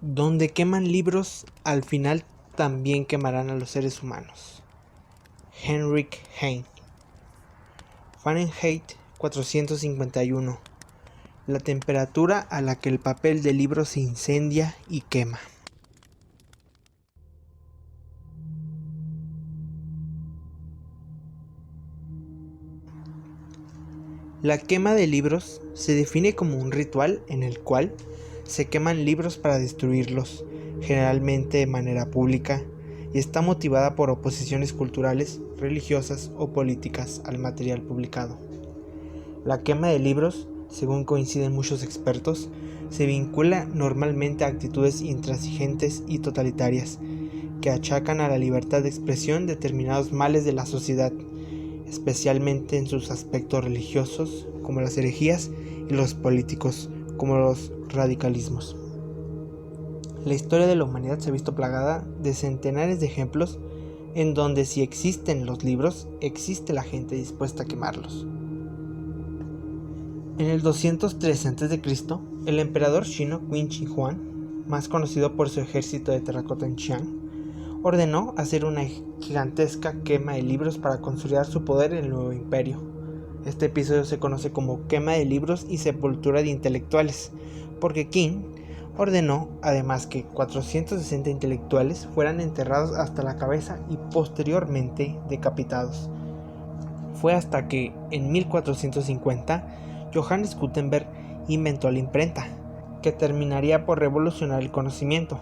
Donde queman libros, al final también quemarán a los seres humanos. Heinrich Heine. Fahrenheit 451. La temperatura a la que el papel de libro se incendia y quema. La quema de libros se define como un ritual en el cual se queman libros para destruirlos, generalmente de manera pública, y está motivada por oposiciones culturales, religiosas o políticas al material publicado. La quema de libros, según coinciden muchos expertos, se vincula normalmente a actitudes intransigentes y totalitarias que achacan a la libertad de expresión determinados males de la sociedad, especialmente en sus aspectos religiosos, como las herejías, y los políticos, como los radicalismos. La historia de la humanidad se ha visto plagada de centenares de ejemplos en donde si existen los libros, existe la gente dispuesta a quemarlos. En el 213 a.C., el emperador chino Qin Shi Huang, más conocido por su ejército de terracota en Xi'an, ordenó hacer una gigantesca quema de libros para consolidar su poder en el nuevo imperio. Este episodio se conoce como quema de libros y sepultura de intelectuales, porque Qin ordenó además que 460 intelectuales fueran enterrados hasta la cabeza y posteriormente decapitados. Fue hasta que en 1450 Johannes Gutenberg inventó la imprenta, que terminaría por revolucionar el conocimiento,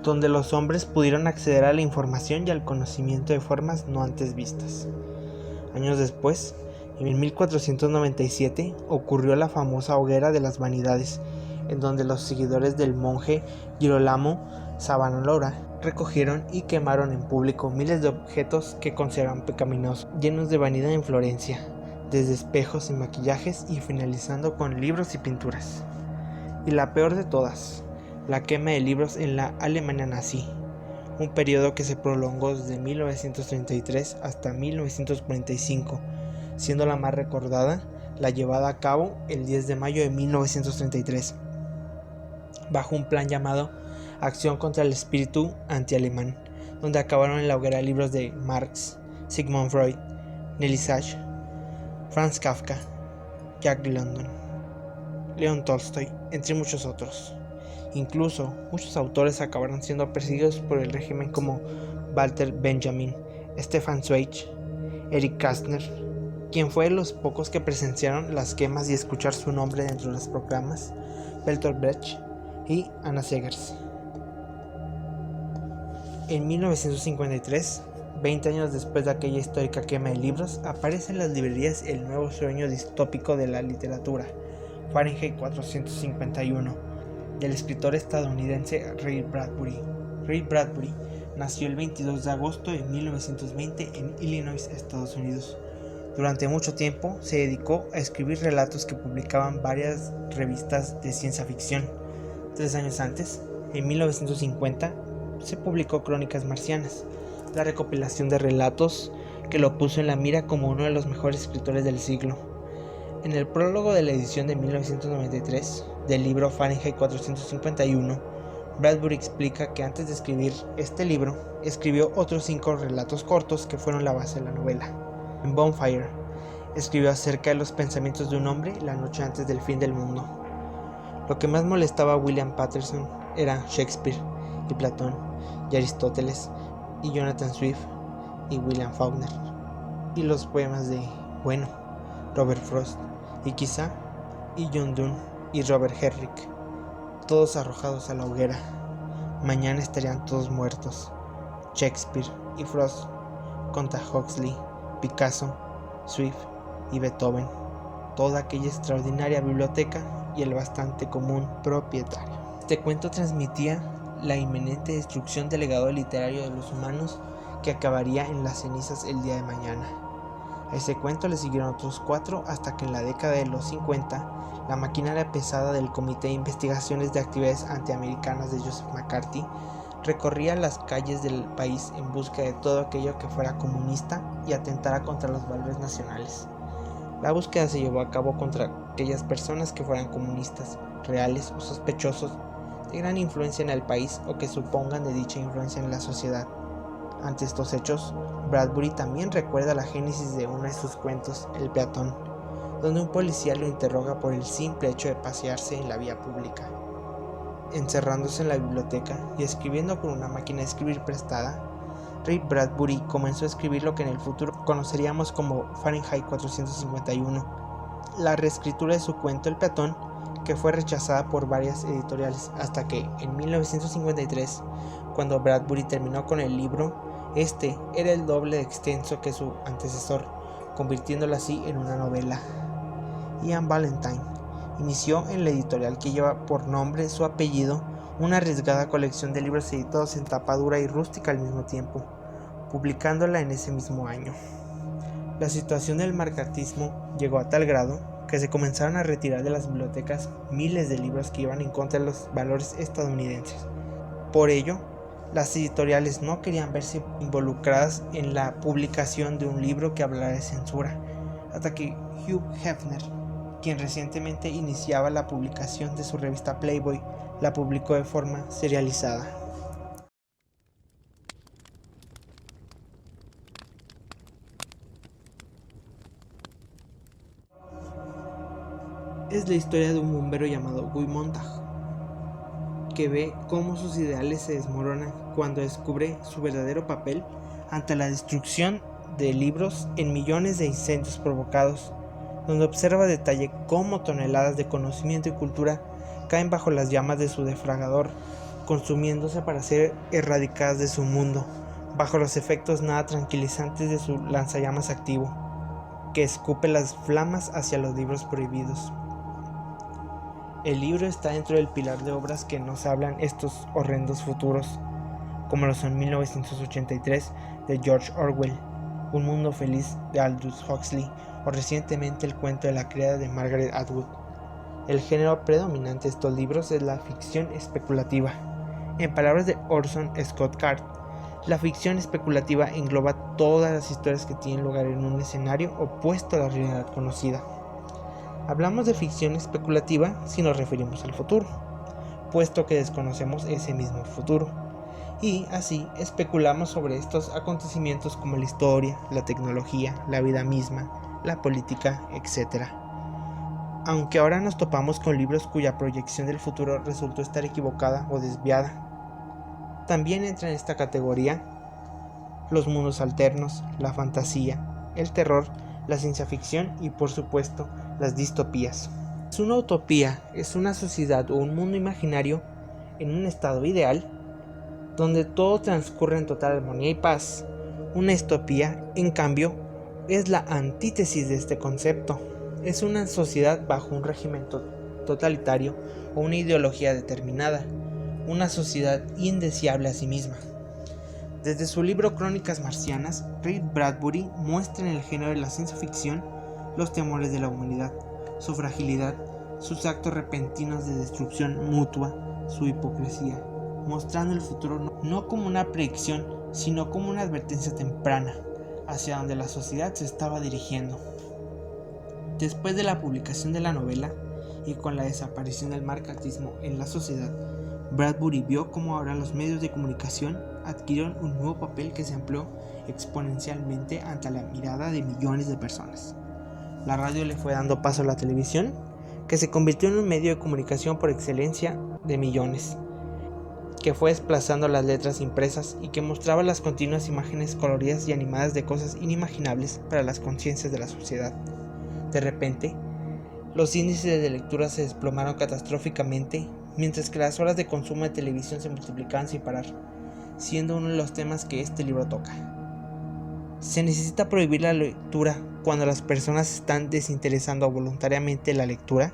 donde los hombres pudieron acceder a la información y al conocimiento de formas no antes vistas. Años después, en 1497, ocurrió la famosa Hoguera de las Vanidades, en donde los seguidores del monje Girolamo Savonarola recogieron y quemaron en público miles de objetos que consideraban pecaminosos, llenos de vanidad en Florencia, desde espejos y maquillajes y finalizando con libros y pinturas. Y la peor de todas, la quema de libros en la Alemania nazi, un periodo que se prolongó desde 1933 hasta 1945, siendo la más recordada la llevada a cabo el 10 de mayo de 1933, bajo un plan llamado Acción contra el Espíritu Anti-Alemán, donde acabaron en la hoguera libros de Marx, Sigmund Freud, Nelly Sachs, Franz Kafka, Jack London, León Tolstoy, entre muchos otros. Incluso, muchos autores acabaron siendo perseguidos por el régimen como Walter Benjamin, Stefan Zweig, Erich Kästner, quien fue de los pocos que presenciaron las quemas y escuchar su nombre dentro de las proclamas, Bertolt Brecht y Anna Segers. En 1953, 20 años después de aquella histórica quema de libros, aparece en las librerías el nuevo sueño distópico de la literatura, Fahrenheit 451, del escritor estadounidense Ray Bradbury. Ray Bradbury nació el 22 de agosto de 1920 en Illinois, Estados Unidos. Durante mucho tiempo se dedicó a escribir relatos que publicaban varias revistas de ciencia ficción. 3 años antes, en 1950, se publicó Crónicas Marcianas, la recopilación de relatos que lo puso en la mira como uno de los mejores escritores del siglo. En el prólogo de la edición de 1993 del libro Fahrenheit 451, Bradbury explica que antes de escribir este libro, escribió otros 5 relatos cortos que fueron la base de la novela. En Bonfire, escribió acerca de los pensamientos de un hombre la noche antes del fin del mundo. Lo que más molestaba a William Patterson era Shakespeare y Platón y Aristóteles y Jonathan Swift y William Faulkner y los poemas de, Robert Frost y quizá y John Donne y Robert Herrick, todos arrojados a la hoguera. Mañana estarían todos muertos. Shakespeare y Frost contra Huxley, Picasso, Swift y Beethoven, toda aquella extraordinaria biblioteca y el bastante común propietario. Este cuento transmitía la inminente destrucción del legado literario de los humanos que acabaría en las cenizas el día de mañana. A ese cuento le siguieron otros 4 hasta que en la década de los 50 la maquinaria pesada del Comité de Investigaciones de Actividades Antiamericanas de Joseph McCarthy recorría las calles del país en busca de todo aquello que fuera comunista y atentara contra los valores nacionales. La búsqueda se llevó a cabo contra aquellas personas que fueran comunistas, reales o sospechosos de gran influencia en el país o que supongan de dicha influencia en la sociedad. Ante estos hechos, Bradbury también recuerda la génesis de uno de sus cuentos, El peatón, donde un policía lo interroga por el simple hecho de pasearse en la vía pública. Encerrándose en la biblioteca y escribiendo con una máquina de escribir prestada, Ray Bradbury comenzó a escribir lo que en el futuro conoceríamos como Fahrenheit 451, la reescritura de su cuento El peatón, que fue rechazada por varias editoriales hasta que, en 1953, cuando Bradbury terminó con el libro, este era el doble de extenso que su antecesor, convirtiéndolo así en una novela. Ian Ballantine inició en la editorial que lleva por nombre su apellido, una arriesgada colección de libros editados en tapa dura y rústica al mismo tiempo, publicándola en ese mismo año. La situación del macartismo llegó a tal grado que se comenzaron a retirar de las bibliotecas miles de libros que iban en contra de los valores estadounidenses. Por ello, las editoriales no querían verse involucradas en la publicación de un libro que hablara de censura, hasta que Hugh Hefner, quien recientemente iniciaba la publicación de su revista Playboy, la publicó de forma serializada. Es la historia de un bombero llamado Guy Montag, que ve cómo sus ideales se desmoronan cuando descubre su verdadero papel ante la destrucción de libros en millones de incendios provocados, donde observa a detalle cómo toneladas de conocimiento y cultura caen bajo las llamas de su defragrador, consumiéndose para ser erradicadas de su mundo, bajo los efectos nada tranquilizantes de su lanzallamas activo, que escupe las flamas hacia los libros prohibidos. El libro está dentro del pilar de obras que nos hablan estos horrendos futuros, como lo son 1983 de George Orwell, Un mundo feliz de Aldous Huxley o recientemente El cuento de la criada de Margaret Atwood. El género predominante de estos libros es la ficción especulativa. En palabras de Orson Scott Card, la ficción especulativa engloba todas las historias que tienen lugar en un escenario opuesto a la realidad conocida. Hablamos de ficción especulativa si nos referimos al futuro, puesto que desconocemos ese mismo futuro, y así especulamos sobre estos acontecimientos como la historia, la tecnología, la vida misma, la política, etc. Aunque ahora nos topamos con libros cuya proyección del futuro resultó estar equivocada o desviada, también entra en esta categoría los mundos alternos, la fantasía, el terror, la ciencia ficción y por supuesto las distopías. Una utopía es una sociedad o un mundo imaginario en un estado ideal donde todo transcurre en total armonía y paz. Una distopía, en cambio, es la antítesis de este concepto. Es una sociedad bajo un régimen totalitario o una ideología determinada, una sociedad indeseable a sí misma. Desde su libro Crónicas Marcianas, Ray Bradbury muestra en el género de la ciencia ficción los temores de la humanidad, su fragilidad, sus actos repentinos de destrucción mutua, su hipocresía, mostrando el futuro no como una predicción, sino como una advertencia temprana hacia donde la sociedad se estaba dirigiendo. Después de la publicación de la novela y con la desaparición del macartismo en la sociedad, Bradbury vio cómo ahora los medios de comunicación adquirieron un nuevo papel que se amplió exponencialmente ante la mirada de millones de personas. La radio le fue dando paso a la televisión, que se convirtió en un medio de comunicación por excelencia de millones, que fue desplazando las letras impresas y que mostraba las continuas imágenes coloridas y animadas de cosas inimaginables para las conciencias de la sociedad. De repente, los índices de lectura se desplomaron catastróficamente, mientras que las horas de consumo de televisión se multiplicaban sin parar, siendo uno de los temas que este libro toca. ¿Se necesita prohibir la lectura cuando las personas están desinteresando voluntariamente la lectura?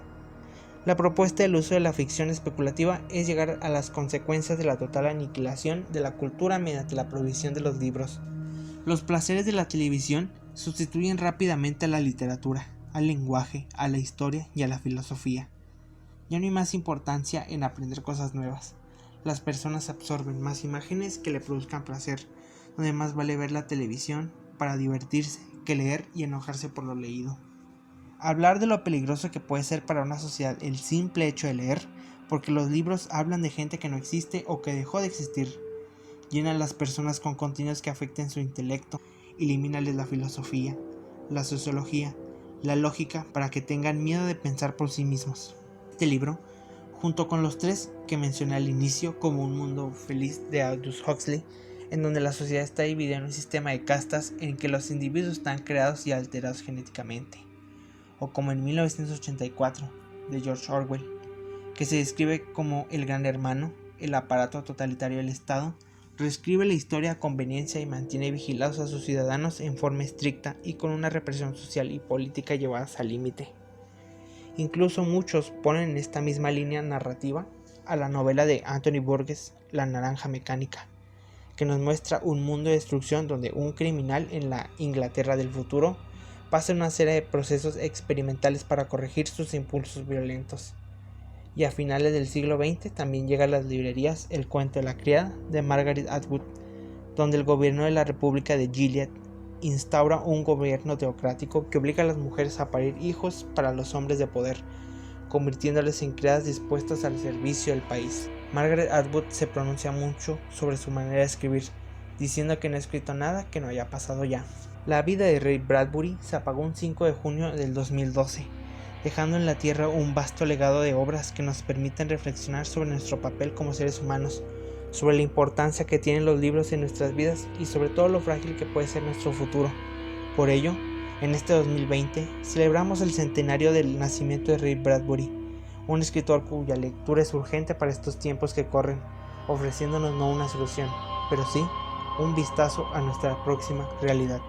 La propuesta del uso de la ficción especulativa es llegar a las consecuencias de la total aniquilación de la cultura mediante la prohibición de los libros. Los placeres de la televisión sustituyen rápidamente a la literatura, al lenguaje, a la historia y a la filosofía. Ya no hay más importancia en aprender cosas nuevas. Las personas absorben más imágenes que le produzcan placer, donde más vale ver la televisión para divertirse que leer y enojarse por lo leído. Hablar de lo peligroso que puede ser para una sociedad el simple hecho de leer porque los libros hablan de gente que no existe o que dejó de existir. Llena a las personas con contenidos que afecten su intelecto, elimínales la filosofía, la sociología, la lógica para que tengan miedo de pensar por sí mismos. Este libro, junto con los 3 que mencioné al inicio, como Un mundo feliz de Aldous Huxley, en donde la sociedad está dividida en un sistema de castas en que los individuos están creados y alterados genéticamente, o como en 1984 de George Orwell, que se describe como el gran hermano, el aparato totalitario del Estado, reescribe la historia a conveniencia y mantiene vigilados a sus ciudadanos en forma estricta y con una represión social y política llevadas al límite. Incluso muchos ponen en esta misma línea narrativa a la novela de Anthony Burgess, La naranja mecánica, que nos muestra un mundo de destrucción donde un criminal en la Inglaterra del futuro pasa una serie de procesos experimentales para corregir sus impulsos violentos. Y a finales del siglo XX también llega a las librerías El cuento de la criada de Margaret Atwood, donde el gobierno de la República de Gilead instaura un gobierno teocrático que obliga a las mujeres a parir hijos para los hombres de poder, convirtiéndoles en criadas dispuestas al servicio del país. Margaret Atwood se pronuncia mucho sobre su manera de escribir, diciendo que no ha escrito nada que no haya pasado ya. La vida de Ray Bradbury se apagó un 5 de junio del 2012, dejando en la tierra un vasto legado de obras que nos permiten reflexionar sobre nuestro papel como seres humanos, sobre la importancia que tienen los libros en nuestras vidas y sobre todo lo frágil que puede ser nuestro futuro. Por ello, en este 2020 celebramos el centenario del nacimiento de Ray Bradbury, un escritor cuya lectura es urgente para estos tiempos que corren, ofreciéndonos no una solución, pero sí un vistazo a nuestra próxima realidad.